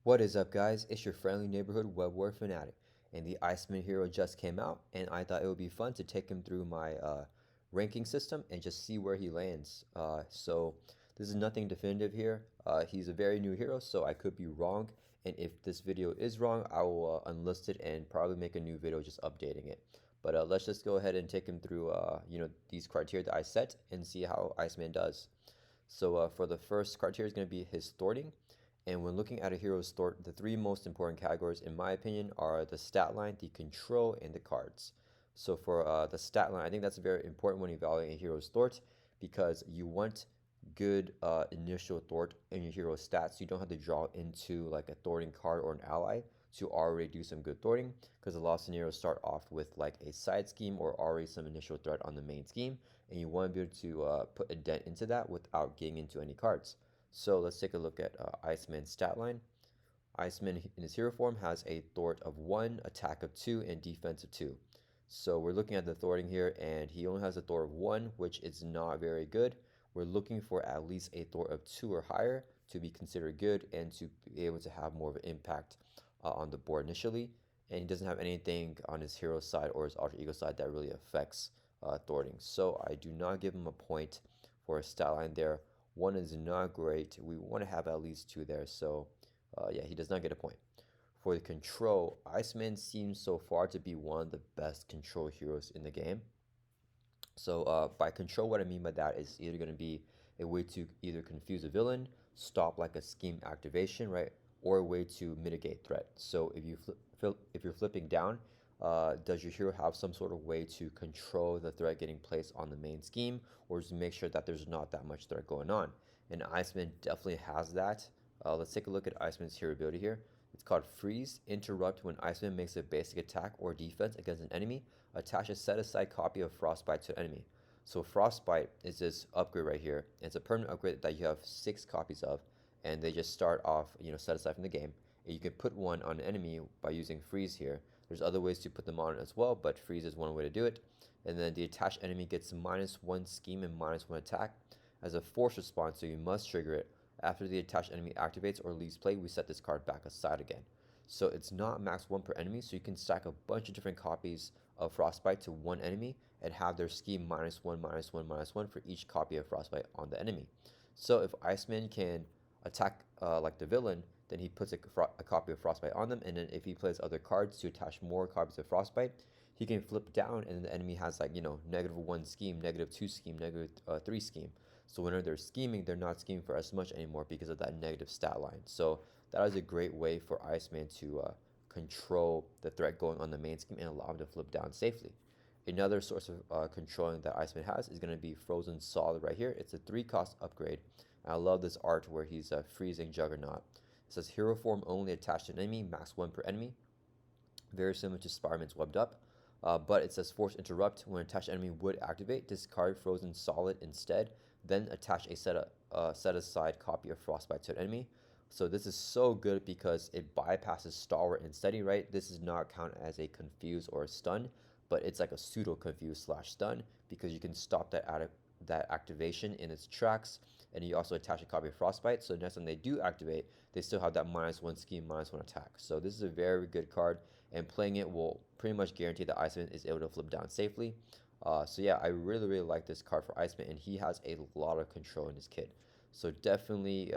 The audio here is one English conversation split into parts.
What is up, guys? It's your friendly neighborhood web war fanatic, and the Iceman hero just came out, and I thought it would be fun to take him through my ranking system and just see where he lands. So this is nothing definitive here. He's a very new hero, so I could be wrong, and if this video is wrong, I will unlist it and probably make a new video just updating it. But let's just go ahead and take him through, these criteria that I set and see how Iceman does. So for the first criteria is going to be his thwarting. And when looking at a hero's thwart, the three most important categories, in my opinion, are the stat line, the control, and the cards. So for the stat line, I think that's very important when evaluating a hero's thwart because you want good initial thwart in your hero's stats. You don't have to draw into like a thwarting card or an ally to already do some good thwarting because a lot of scenarios start off with like a side scheme or already some initial threat on the main scheme, and you want to be able to put a dent into that without getting into any cards. So let's take a look at Iceman's stat line. Iceman in his hero form has a thwart of 1, attack of 2, and defense of 2. So we're looking at the thwarting here, and he only has a thwart of 1, which is not very good. We're looking for at least a thwart of 2 or higher to be considered good and to be able to have more of an impact on the board initially. And he doesn't have anything on his hero side or his alter ego side that really affects thwarting. So I do not give him a point for a stat line there. 1 is not great. We want to have at least 2 there. So yeah, he does not get a point. For the control, Iceman seems so far to be one of the best control heroes in the game. So by control, what I mean by that is either going to be a way to either confuse a villain, stop like a scheme activation, right, or a way to mitigate threat. So if you're flipping down, does your hero have some sort of way to control the threat getting placed on the main scheme, or just make sure that there's not that much threat going on? And Iceman definitely has that. Let's take a look at Iceman's hero ability here. It's called Freeze. Interrupt when Iceman makes a basic attack or defense against an enemy. Attach a set-aside copy of Frostbite to an enemy. So Frostbite is this upgrade right here. It's a permanent upgrade that you have 6 copies of, and they just start off, set aside from the game. And you can put one on an enemy by using Freeze here. There's other ways to put them on as well, but Freeze is one way to do it. And then the attached enemy gets -1 scheme and -1 attack. As a force response, so you must trigger it. After the attached enemy activates or leaves play, we set this card back aside again. So it's not max 1 per enemy, so you can stack a bunch of different copies of Frostbite to one enemy and have their scheme -1, -1, -1 for each copy of Frostbite on the enemy. So if Iceman can attack like the villain, then he puts a copy of Frostbite on them, and then if he plays other cards to attach more copies of Frostbite, he can flip down, and the enemy has like, -1 scheme, -2 scheme, -3 scheme. So whenever they're scheming, they're not scheming for as much anymore because of that negative stat line. So that is a great way for Iceman to control the threat going on the main scheme and allow him to flip down safely. Another source of controlling that Iceman has is going to be Frozen Solid right here. It's a 3-cost upgrade. And I love this art where he's freezing Juggernaut. It says hero form only attached to an enemy, max 1 per enemy. Very similar to Spider-Man's Webbed Up. But it says force interrupt when attached enemy would activate. Discard Frozen Solid instead. Then attach a set aside copy of Frostbite to an enemy. So this is so good because it bypasses Stalwart and Steady, right? This is not counted as a confuse or a stun, but it's like a pseudo confuse slash stun because you can stop that activation in its tracks, and you also attach a copy of Frostbite, so next time they do activate, they still have that -1 scheme, -1 attack. So this is a very good card, and playing it will pretty much guarantee that Iceman is able to flip down safely. So yeah, I really, really like this card for Iceman, and he has a lot of control in his kit. So definitely,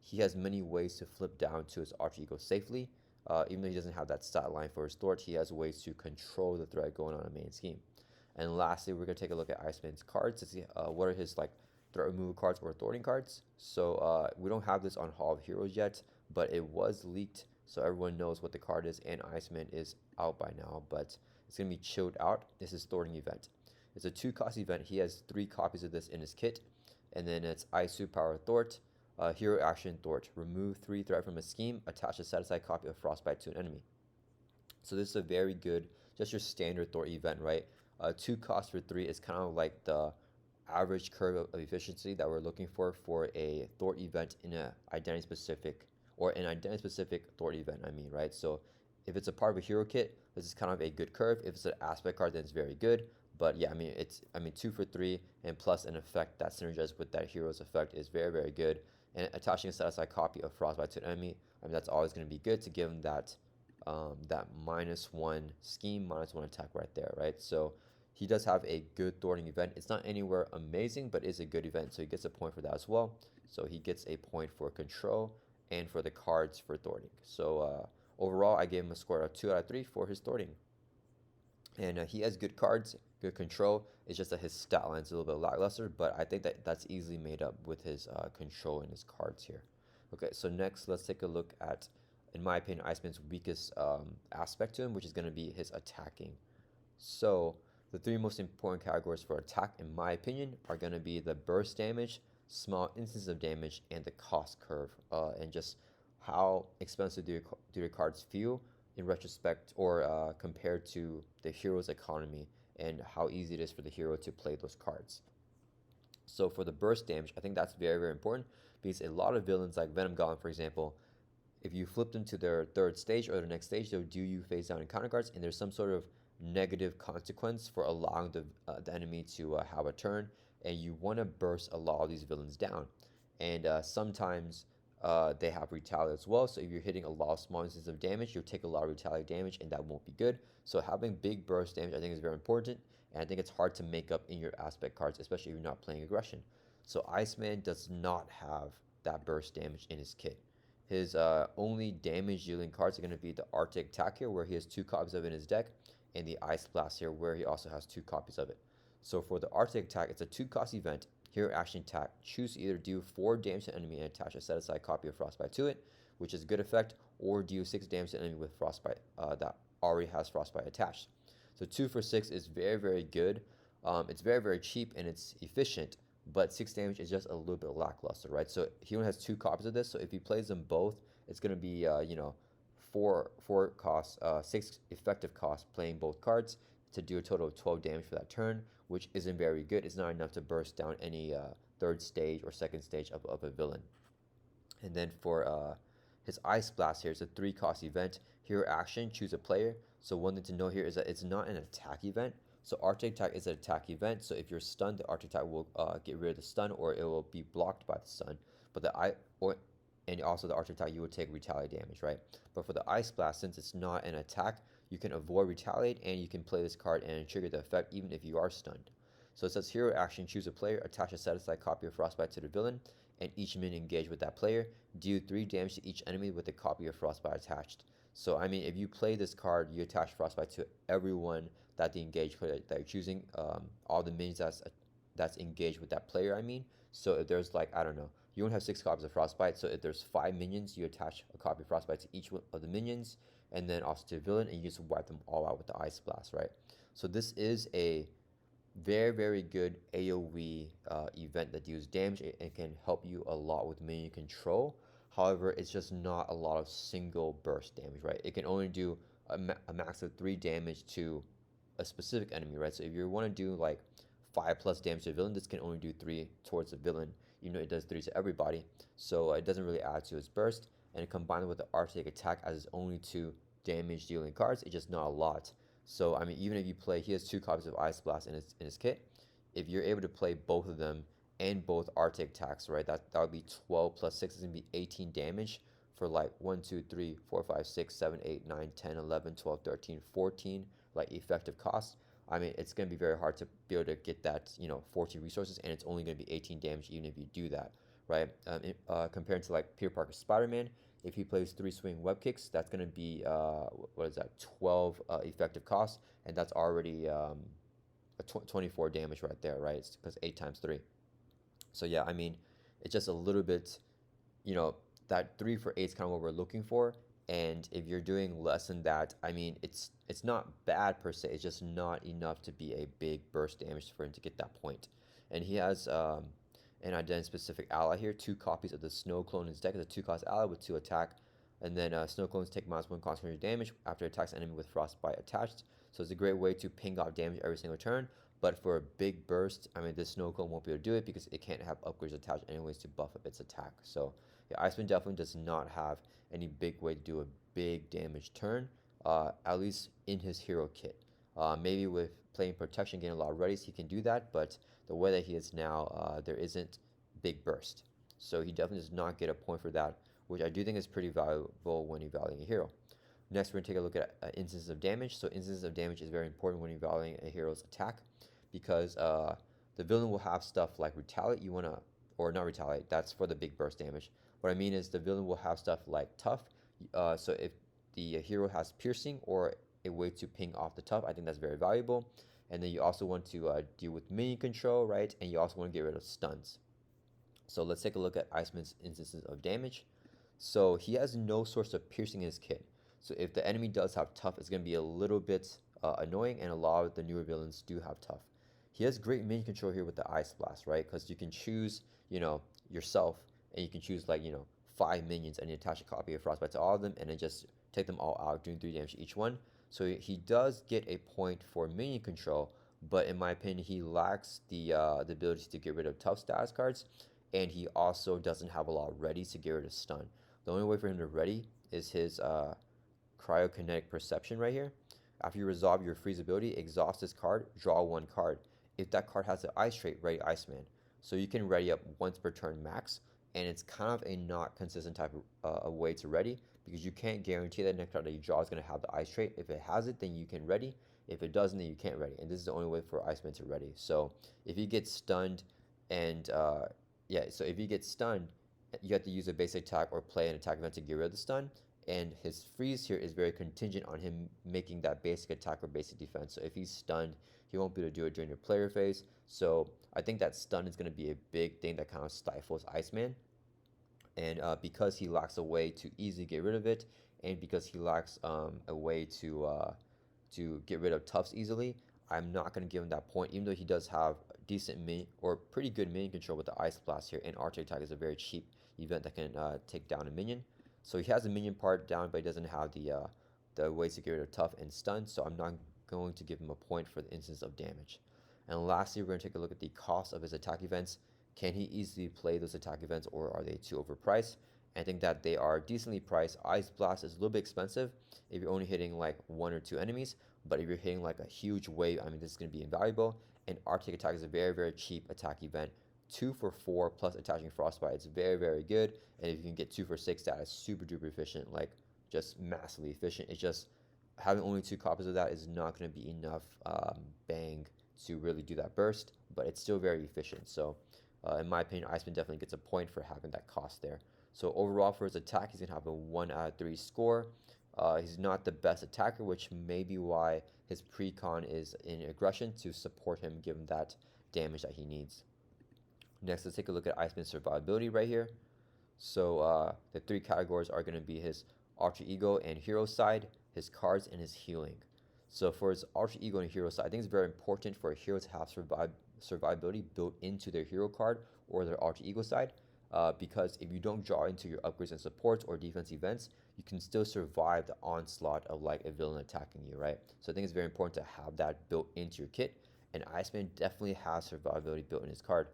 he has many ways to flip down to his alter ego safely. Even though he doesn't have that stat line for his thwart, he has ways to control the threat going on a main scheme. And lastly, we're going to take a look at Iceman's cards to see what are his like threat removal cards or thwarting cards. So we don't have this on Hall of Heroes yet, but it was leaked, so everyone knows what the card is, and Iceman is out by now, but it's going to be chilled out. This is thwarting event. It's a 2-cost event. He has 3 copies of this in his kit, and then it's Ice Superpower Thwart, Hero Action Thwart. Remove 3 threat from a scheme, attach a set-aside copy of Frostbite to an enemy. So this is a very good, just your standard thwart event, right? 2 costs for 3 is kind of like the average curve of efficiency that we're looking for a thwart event in an identity specific thwart event, I mean, right? So if it's a part of a hero kit, this is kind of a good curve. If it's an aspect card, then it's very good. But yeah, I mean 2 for 3 and plus an effect that synergizes with that hero's effect is very, very good. and attaching a set-aside copy of Frostbite to an enemy. I mean, that's always going to be good to give him that that -1 scheme, -1 attack right there, right? So he does have a good thwarting event. It's not anywhere amazing, but is a good event, so he gets a point for that as well. So he gets a point for control and for the cards for thwarting. So overall, I gave him a score of 2 out of 3 for his thwarting. And he has good cards, good control. It's just that his stat line's a little bit lackluster, but I think that that's easily made up with his control and his cards here. Okay, so next let's take a look at, in my opinion, Iceman's weakest aspect to him, which is going to be his attacking. So the three most important categories for attack, in my opinion, are going to be the burst damage, small instances of damage, and the cost curve, and just how expensive do your cards feel in retrospect or compared to the hero's economy, and how easy it is for the hero to play those cards. So for the burst damage, I think that's very, very important because a lot of villains like Venom Goblin, for example, if you flip them to their third stage or the next stage, they'll do you face down encounter cards, and there's some sort of negative consequence for allowing the enemy to have a turn, and you want to burst a lot of these villains down. And sometimes they have retaliate as well, so if you're hitting a lot of small instances of damage, you'll take a lot of retaliate damage, and that won't be good. So having big burst damage, I think, is very important, and I think it's hard to make up in your aspect cards, especially if you're not playing aggression. So Iceman does not have that burst damage in his kit. His only damage dealing cards are going to be the Arctic Attack here, where he has 2 copies of it in his deck, and the Ice Blast here, where he also has 2 copies of it. So for the Arctic Attack, it's a 2-cost event. Hero action attack. Choose to either do 4 damage to enemy and attach a set-aside copy of Frostbite to it, which is a good effect, or do 6 damage to enemy with Frostbite that already has Frostbite attached. So 2 for 6 is very, very good. It's very, very cheap and it's efficient, but 6 damage is just a little bit lackluster, right? So he only has 2 copies of this, so if he plays them both, it's going to be, 4 costs, 6 effective costs playing both cards to do a total of 12 damage for that turn, which isn't very good. It's not enough to burst down any third stage or second stage of a villain. And then for his Ice Blast here, it's a 3-cost event. Hero action, choose a player. So one thing to know here is that it's not an attack event. So Arctic Attack is an attack event. So if you're stunned, the Arctic Attack will get rid of the stun, or it will be blocked by the stun. But and also the Arctic Attack, you will take retaliate damage, right? But for the Ice Blast, since it's not an attack, you can avoid retaliate, and you can play this card and trigger the effect even if you are stunned. So it says hero action, choose a player, attach a set-aside copy of Frostbite to the villain, and each minion engage with that player. Do 3 damage to each enemy with a copy of Frostbite attached. So I mean, if you play this card, you attach Frostbite to everyone that the engaged player that you're choosing, all the minions that's engaged with that player. I mean, so if there's like, I don't know, you only have 6 copies of Frostbite, so if there's 5 minions, you attach a copy of Frostbite to each of the minions, and then also to the villain, and you just wipe them all out with the Ice Blast, right? So this is a very, very good AoE event that deals damage and can help you a lot with minion control. However, it's just not a lot of single burst damage, right? It can only do a max of 3 damage to a specific enemy, right? So if you want to do like 5+ damage to a villain, this can only do 3 towards the villain, even though it does 3 to everybody. So it doesn't really add to its burst, and combined with the Arctic Attack as its only 2 damage dealing cards, it's just not a lot. So I mean, even if you play, he has 2 copies of Ice Blast in his kit. If you're able to play both of them and both Arctic Attacks, right, that would be 12 plus 6 is gonna be 18 damage for like 1, 2, 3, 4, 5, 6, 7, 8, 9, 10, 11, 12, 13, 14 like effective costs. I mean, it's going to be very hard to be able to get that, 14 resources, and it's only going to be 18 damage even if you do that, right? Compared to like Peter Parker Spider-Man, if he plays 3 swing web kicks, that's going to be, 12 effective costs, and that's already 24 damage right there, right? It's because 8 times 3. So yeah, I mean, it's just a little bit, that 3 for 8 is kind of what we're looking for. And if you're doing less than that, I mean, it's not bad per se. It's just not enough to be a big burst damage for him to get that point. And he has an identity-specific ally here. 2 copies of the Snow Clone in his deck. It's a 2-cost ally with 2 attack. And then Snow Clones take -1 concentration damage after it attacks an enemy with Frostbite attached. So it's a great way to ping off damage every single turn. But for a big burst, I mean, this Snow Clone won't be able to do it because it can't have upgrades attached anyways to buff up its attack. So yeah, Iceman definitely does not have any big way to do a big damage turn, at least in his hero kit. Maybe with playing protection, getting a lot of readies, he can do that, but the way that he is now, there isn't big burst. So he definitely does not get a point for that, which I do think is pretty valuable when evaluating a hero. Next, we're going to take a look at instances of damage. So instances of damage is very important when evaluating a hero's attack, because the villain will have stuff like retaliate. You want to, or not retaliate, that's for the big burst damage. What I mean is the villain will have stuff like tough. So if the hero has piercing or a way to ping off the tough, I think that's very valuable. And then you also want to deal with minion control, right? And you also want to get rid of stuns. So let's take a look at Iceman's instances of damage. So he has no source of piercing in his kit. So if the enemy does have tough, it's going to be a little bit annoying, and a lot of the newer villains do have tough. He has great minion control here with the Ice Blast, right? Because you can choose, yourself, and you can choose like, 5 minions, and you attach a copy of Frostbite to all of them, and then just take them all out, doing 3 damage to each one. So he does get a point for minion control, but in my opinion, he lacks the ability to get rid of tough status cards, and he also doesn't have a lot ready to get rid of stun. The only way for him to ready is his cryokinetic perception right here. After you resolve your freeze ability, exhaust this card, draw 1 card. If that card has the ice trait, ready Iceman. So you can ready up once per turn max, and it's kind of a not consistent type of way to ready, because you can't guarantee that next card that you draw is going to have the ice trait. If it has it, then you can ready. If it doesn't, then you can't ready. And this is the only way for Iceman to ready. So if he gets stunned, and so if he gets stunned, you have to use a basic attack or play an attack event to get rid of the stun. And his freeze here is very contingent on him making that basic attack or basic defense. So if he's stunned, he won't be able to do it during your player phase. So I think that stun is going to be a big thing that kind of stifles Iceman. And because he lacks a way to easily get rid of it, and because he lacks a way to get rid of toughs easily, I'm not going to give him that point, even though he does have decent minion or pretty good minion control with the Ice Blast here. And Archer Attack is a very cheap event that can take down a minion. So he has the minion part down, but he doesn't have the ways to get rid of tough and stun. So I'm not going to give him a point for the instance of damage. And lastly, we're going to take a look at the cost of his attack events. Can he easily play those attack events, or are they too overpriced? I think that they are decently priced. Ice Blast is a little bit expensive if you're only hitting like 1 or 2 enemies, but if you're hitting like a huge wave, I mean, this is going to be invaluable. And Arctic Attack is a very, very cheap attack event. 2 for 4 plus attaching Frostbite. It's very, very good. And if you can get 2 for 6, that is super duper efficient, like just massively efficient. It's just having only 2 copies of that is not going to be enough bang to really do that burst, but it's still very efficient. So in my opinion, Iceman definitely gets a point for having that cost there. So overall for his attack, he's going to have a 1 out of 3 score. He's not the best attacker, which may be why his precon is in aggression to support him, given that damage that he needs. Next, let's take a look at Iceman's survivability right here. So the 3 categories are going to be his alter ego and hero side, his cards, and his healing. So for his alter ego and hero side, I think it's very important for a hero to have survivability built into their hero card or their alter ego side, because if you don't draw into your upgrades and supports or defense events, you can still survive the onslaught of like a villain attacking you, right? So I think it's very important to have that built into your kit, and Iceman definitely has survivability built in his card.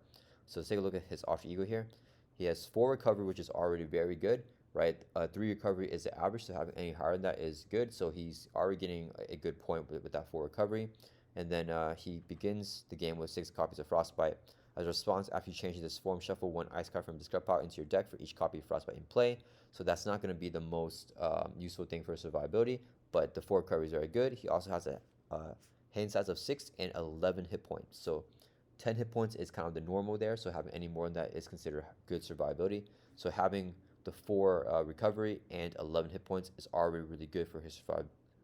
So let's take a look at his alter ego here. He has 4 recovery, which is already very good, right? 3 recovery is the average, so having any higher than that is good. So he's already getting a good point with that 4 recovery. And then he begins the game with 6 copies of Frostbite. As a response, after you change this form, shuffle 1 ice card from discard pile into your deck for each copy of Frostbite in play. So that's not going to be the most useful thing for survivability, but the 4 recovery is very good. He also has a hand size of 6 and 11 hit points. So 10 hit points is kind of the normal there, so having any more than that is considered good survivability. So having the 4 recovery and 11 hit points is already really good for his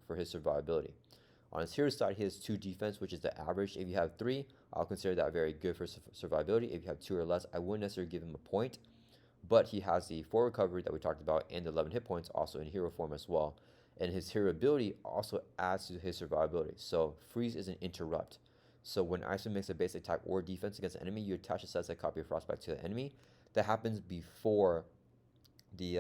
survivability. On his hero side, he has 2 defense, which is the average. If you have 3, I'll consider that very good for survivability. If you have 2 or less, I wouldn't necessarily give him a point. But he has the 4 recovery that we talked about and the 11 hit points also in hero form as well. And his hero ability also adds to his survivability. So freeze is an interrupt. So when Iceman makes a basic attack or defense against an enemy, you attach a set copy of Frostbite to the enemy. That happens before the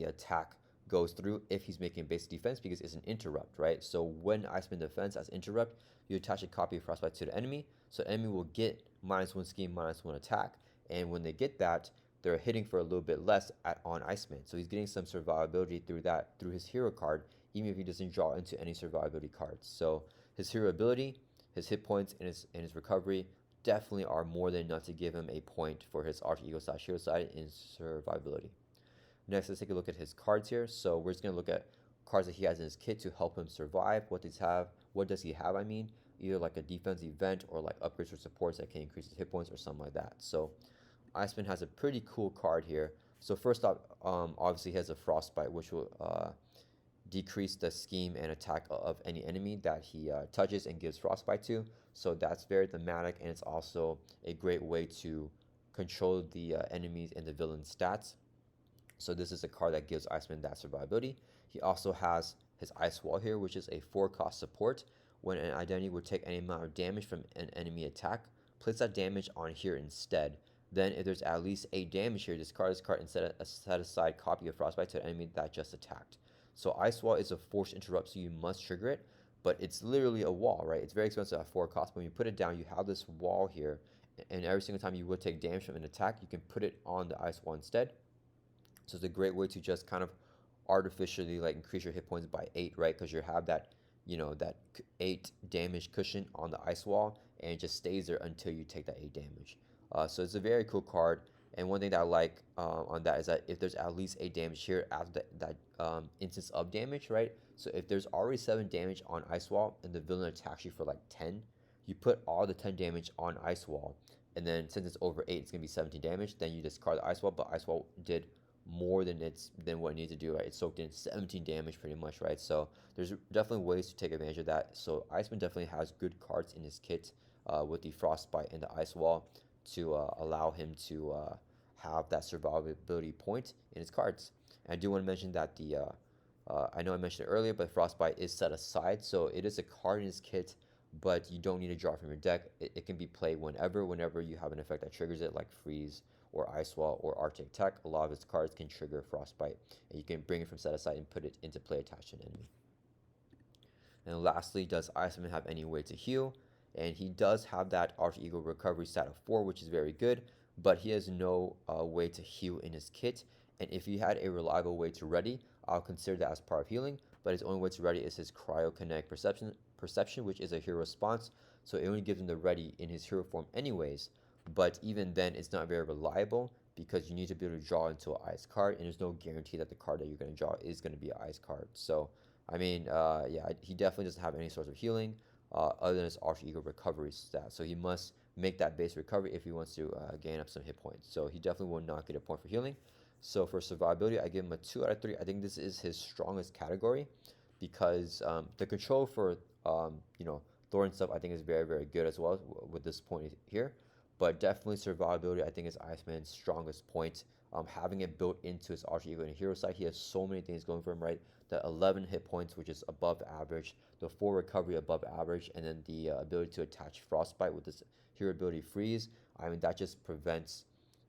attack goes through if he's making a basic defense, because it's an interrupt, right? So when Iceman defends as interrupt, you attach a copy of Frostbite to the enemy, so the enemy will get -1 scheme, -1 attack, and when they get that, they're hitting for a little bit less on Iceman. So he's getting some survivability through his hero card, even if he doesn't draw into any survivability cards. So his hero ability, his hit points, and his recovery definitely are more than enough to give him a point for his alter ego slash hero side in survivability. Next, let's take a look at his cards here. So we're just gonna look at cards that he has in his kit to help him survive. What does have? What does he have? I mean, either like a defense event or like upgrades or supports that can increase his hit points or something like that. So Iceman has a pretty cool card here. So first off, obviously he has a Frostbite, which will decrease the scheme and attack of any enemy that he touches and gives Frostbite to. So that's very thematic, and it's also a great way to control the enemies and the villain's stats. So this is a card that gives Iceman that survivability. He also has his Ice Wall here, which is a 4-cost support. When an identity would take any amount of damage from an enemy attack, place that damage on here instead. Then if there's at least 8 damage here, discard this card and set a set-aside copy of Frostbite to an enemy that just attacked. So Ice Wall is a forced interrupt, so you must trigger it, but it's literally a wall, right? It's very expensive at 4 cost. When you put it down, you have this wall here, and every single time you would take damage from an attack, you can put it on the Ice Wall instead. So it's a great way to just kind of artificially like increase your hit points by 8, right? Because you have that, that 8 damage cushion on the Ice Wall, and it just stays there until you take that 8 damage. So it's a very cool card. And one thing that I like on that is that if there's at least 8 damage here after that instance of damage, right? So if there's already 7 damage on Ice Wall and the villain attacks you for like 10, you put all the 10 damage on Ice Wall. And then since it's over 8, it's going to be 17 damage. Then you discard the Ice Wall, but Ice Wall did more than what it needs to do, right? It soaked in 17 damage pretty much, right? So there's definitely ways to take advantage of that. So Iceman definitely has good cards in his kit with the Frostbite and the Ice Wall to allow him to have that survivability point in his cards. And I do want to mention that I know I mentioned it earlier, but Frostbite is set aside, so it is a card in his kit, but you don't need to draw from your deck. It can be played whenever you have an effect that triggers it, like Freeze or Ice Wall or Arctic Tech. A lot of his cards can trigger Frostbite, and you can bring it from set aside and put it into play attached to an enemy. And lastly, does Iceman have any way to heal? And he does have that alter ego recovery stat of 4, which is very good, but he has no way to heal in his kit. And if he had a reliable way to ready, I'll consider that as part of healing, but his only way to ready is his cryokinetic perception, which is a hero response, so it only gives him the ready in his hero form anyways. But even then, it's not very reliable because you need to be able to draw into an ice card, and there's no guarantee that the card that you're going to draw is going to be an ice card. So, I mean, yeah, he definitely doesn't have any sort of healing other than his alter ego recovery stat. So he must make that base recovery if he wants to gain up some hit points. So he definitely will not get a point for healing. So for survivability, I give him a 2 out of 3. I think this is his strongest category because the control for Thor and stuff I think is very, very good as well with this point here. But definitely survivability I think is Iceman's strongest point. Having it built into his alter ego and hero side, he has so many things going for him, right? The 11 hit points, which is above average, the 4 recovery above average, and then the ability to attach Frostbite with this hero ability Freeze. I mean, that just prevents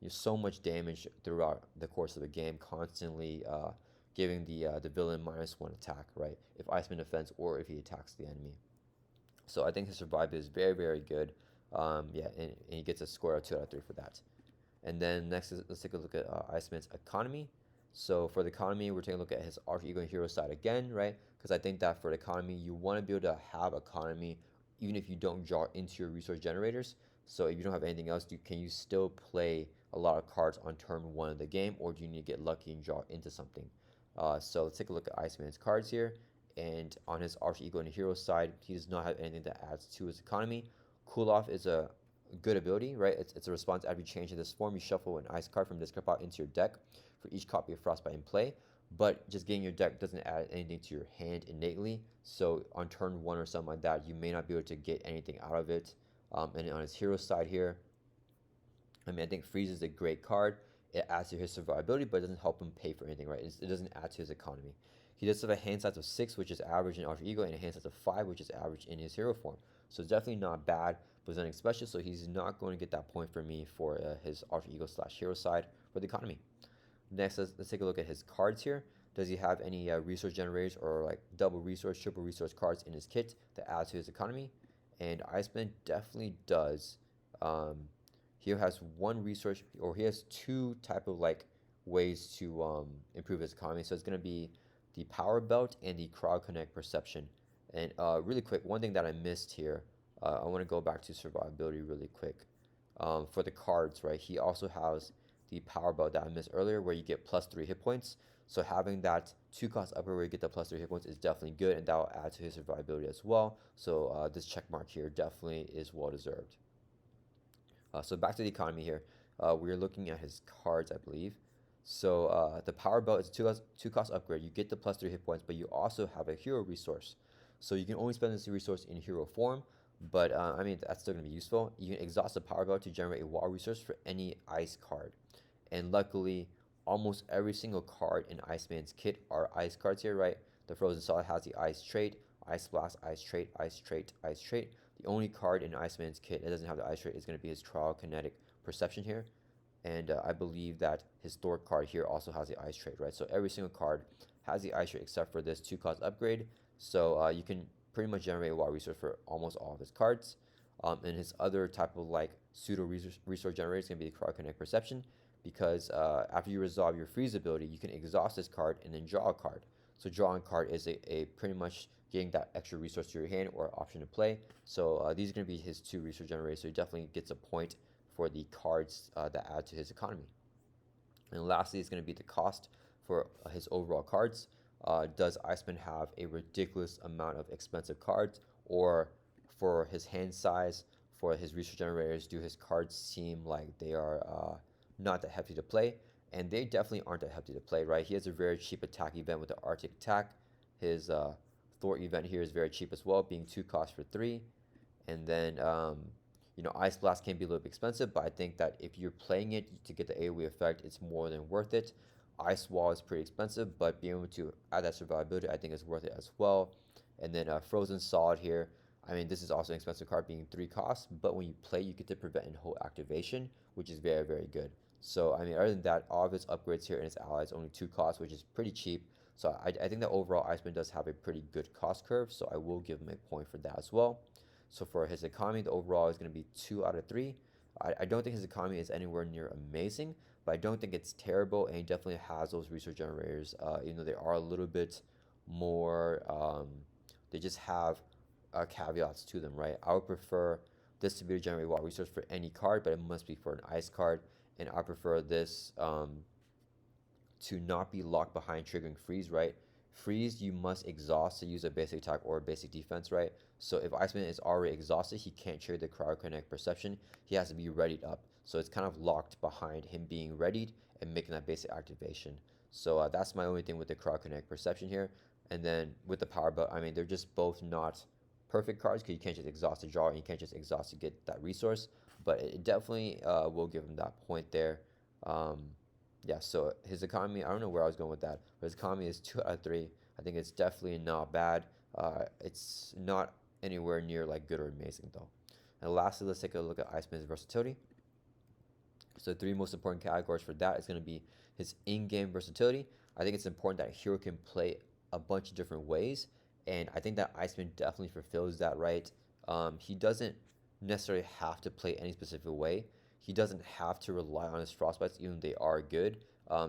so much damage throughout the course of the game, constantly giving the villain -1 attack, right? If Iceman defends or if he attacks the enemy. So I think his survivability is very, very good. Yeah, and he gets a score of 2 out of 3 for that. And then next, let's take a look at Iceman's economy. So for the economy, we're taking a look at his alter ego and hero side again, right? Because I think that for the economy, you want to be able to have economy even if you don't draw into your resource generators. So if you don't have anything else, can you still play a lot of cards on turn 1 of the game, or do you need to get lucky and draw into something? So let's take a look at Iceman's cards here. And on his alter ego and hero side, he does not have anything that adds to his economy. Cool Off is a good ability, right? It's a response every change in this form. You shuffle an ice card from this card pile into your deck for each copy of Frostbite in play. But just getting your deck doesn't add anything to your hand innately. So on turn 1 or something like that, you may not be able to get anything out of it. And on his hero side here, I mean, I think Freeze is a great card. It adds to his survivability, but it doesn't help him pay for anything, right? It doesn't add to his economy. He does have a hand size of 6, which is average in alter ego, and a hand size of 5, which is average in his hero form. So it's definitely not bad, but it's nothing special, so he's not going to get that point for me for his alter ego slash hero side for the economy. Next, let's take a look at his cards here. Does he have any resource generators or like double resource, triple resource cards in his kit that add to his economy? And Iceman definitely does. He has 1 resource, or he has 2 type of like ways to improve his economy. So it's going to be the Power Belt and the Cryokinetic Perception. And really quick, one thing that I missed here I want to go back to survivability really quick. For the cards, right, he also has the power belt that I missed earlier where you get +3 hit points. So having that 2-cost upgrade where you get the +3 hit points is definitely good, and that will add to his survivability as well. So this check mark here definitely is well deserved. So back to the economy here. We're looking at his cards, I believe. So the power belt is two cost upgrade. You get the +3 hit points, but you also have a hero resource. So you can only spend this resource in hero form, but I mean that's still gonna be useful. You can exhaust the power belt to generate a wall resource for any ice card, and luckily, almost every single card in Iceman's kit are ice cards here, right? The Frozen Solid has the ice trait, ice blast, ice trait, ice trait, ice trait. The only card in Iceman's kit that doesn't have the ice trait is going to be his trial kinetic perception here. And I believe that his Thwart card here also has the ice trait, right? So every single card has the ice trait except for this 2-cost upgrade. So you can pretty much generate a wild resource for almost all of his cards. And his other type of like pseudo resource generator is going to be the cryokinetic perception, because after you resolve your freeze ability, you can exhaust this card and then draw a card. So drawing a card is a pretty much getting that extra resource to your hand or option to play. So these are going to be his 2 resource generators. So he definitely gets a point for the cards that add to his economy. And lastly, it's going to be the cost for his overall cards. Does Iceman have a ridiculous amount of expensive cards, or for his hand size, for his resource generators, do his cards seem like they are not that hefty to play? And they definitely aren't that hefty to play, right? He has a very cheap attack event with the Arctic attack. His Thwart event here is very cheap as well, being 2 costs for 3. And then, Ice Blast can be a little bit expensive, but I think that if you're playing it to get the AoE effect, it's more than worth it. Ice Wall is pretty expensive, but being able to add that survivability, I think is worth it as well. And then Frozen Solid here. I mean, this is also an expensive card, being 3 costs, but when you play, you get to prevent and hold activation, which is very, very good. So, I mean, other than that, all of its upgrades here and its allies only 2 costs, which is pretty cheap. So I think that overall Iceman does have a pretty good cost curve, so I will give him a point for that as well. So for his economy, the overall is going to be 2 out of 3. I don't think his economy is anywhere near amazing, but I don't think it's terrible, and he definitely has those resource generators. They are a little bit more, they just have caveats to them, right? I would prefer this to be a generate wild resource for any card, but it must be for an ice card, and I prefer this to not be locked behind triggering freeze, right? Freeze, you must exhaust to use a basic attack or a basic defense, right? So if Iceman is already exhausted, he can't trigger the cryokinetic perception. He has to be readied up. So it's kind of locked behind him being readied and making that basic activation. So that's my only thing with the cryokinetic perception here. And then with the power belt, I mean, they're just both not perfect cards, because you can't just exhaust to draw and you can't just exhaust to get that resource. But it definitely will give him that point there. Yeah, so his economy, I don't know where I was going with that, but his economy is 2 out of 3. I think it's definitely not bad. It's not anywhere near like good or amazing though. And lastly, let's take a look at Iceman's versatility. So 3 most important categories for that is going to be his in-game versatility. I think it's important that a hero can play a bunch of different ways, and I think that Iceman definitely fulfills that, right? He doesn't necessarily have to play any specific way. He doesn't have to rely on his frostbites, even though they are good.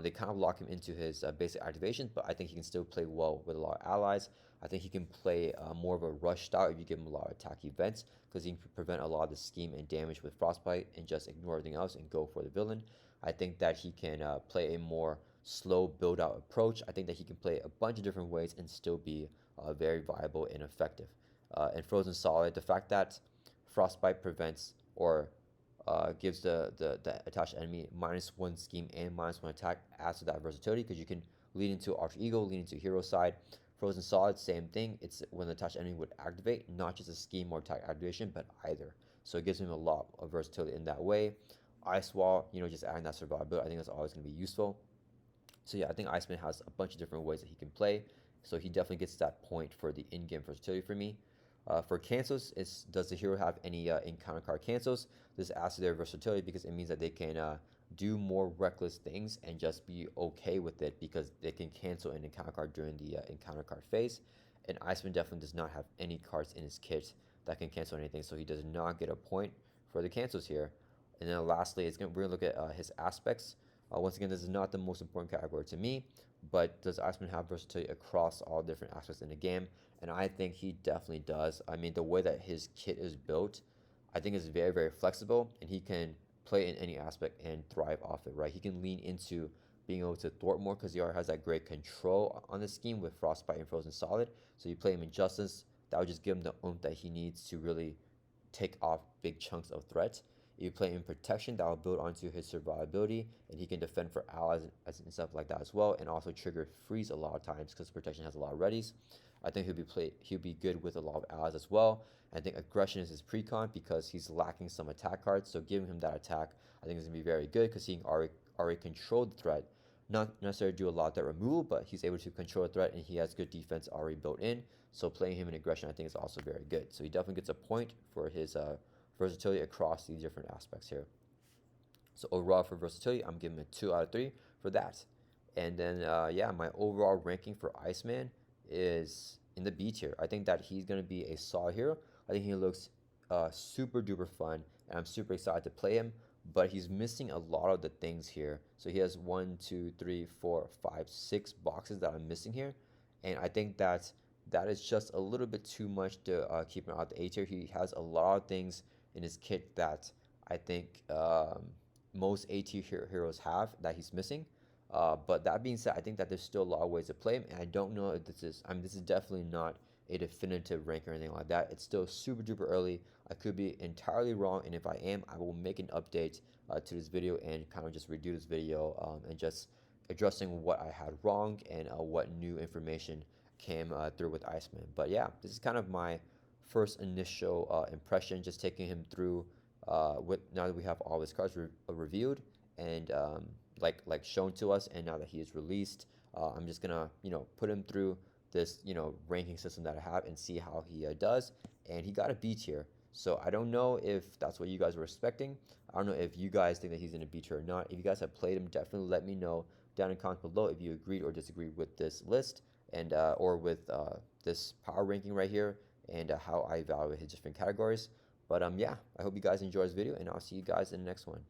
They kind of lock him into his basic activations, but I think he can still play well with a lot of allies. I think he can play more of a rush style if you give him a lot of attack events, because he can prevent a lot of the scheme and damage with frostbite and just ignore everything else and go for the villain. I think that he can play a more slow build out approach. I think that he can play a bunch of different ways and still be very viable and effective. And Frozen Solid, the fact that frostbite prevents or gives the attached enemy -1 scheme and -1 attack, adds to that versatility, because you can lead into alter ego, lead into hero side. Frozen Solid, same thing. It's when the attached enemy would activate, not just a scheme or attack activation, but either. So it gives him a lot of versatility in that way. Ice Wall, just adding that survivability, I think that's always going to be useful. So yeah, I think Iceman has a bunch of different ways that he can play. So he definitely gets that point for the in-game versatility for me. For cancels, does the hero have any encounter card cancels? This adds to their versatility, because it means that they can do more reckless things and just be okay with it, because they can cancel an encounter card during the encounter card phase. And Iceman definitely does not have any cards in his kit that can cancel anything, so he does not get a point for the cancels here. And then lastly, we're going to look at his aspects. Once again, this is not the most important category to me, but does Iceman have versatility across all different aspects in the game? And I think he definitely does. I mean, the way that his kit is built, I think is very, very flexible, and he can play in any aspect and thrive off it, right? He can lean into being able to thwart more because he already has that great control on the scheme with Frostbite and Frozen Solid. So you play him in Justice, that would just give him the oomph that he needs to really take off big chunks of threat. If you play in Protection, that will build onto his survivability, and he can defend for allies and stuff like that as well, and also trigger freeze a lot of times because Protection has a lot of readies. I think he'll be good with a lot of allies as well. I think Aggression is his precon because he's lacking some attack cards, so giving him that attack I think is going to be very good because he can already control the threat. Not necessarily do a lot of threat removal, but he's able to control a threat and he has good defense already built in. So playing him in Aggression I think is also very good. So he definitely gets a point for his versatility across these different aspects here. So overall for versatility, I'm giving him a 2 out of 3 for that. And then, yeah, my overall ranking for Iceman is in the B tier. I think that he's going to be a solid hero. I think he looks super duper fun, and I'm super excited to play him. But he's missing a lot of the things here. So he has 1, 2, 3, 4, 5, 6 boxes that I'm missing here. And I think that is just a little bit too much to keep him out the A tier. He has a lot of things in his kit that I think most A tier heroes have that he's missing. But that being said, I think that there's still a lot of ways to play him, and I don't know if this is. I mean, this is definitely not a definitive rank or anything like that. It's still super duper early. I could be entirely wrong, and if I am, I will make an update to this video and kind of just redo this video and just addressing what I had wrong and what new information came through with Iceman. But yeah, this is kind of my first initial impression, just taking him through with now that we have all his cards reviewed and like shown to us, and now that he is released, I'm just gonna put him through this ranking system that I have and see how he does. And he got a B tier, so I don't know if that's what you guys were expecting. I don't know if you guys think that he's in a B tier or not. If you guys have played him, definitely let me know down in comments below if you agreed or disagreed with this list and or with this power ranking right here and how I evaluate his different categories. But yeah, I hope you guys enjoy this video, and I'll see you guys in the next one.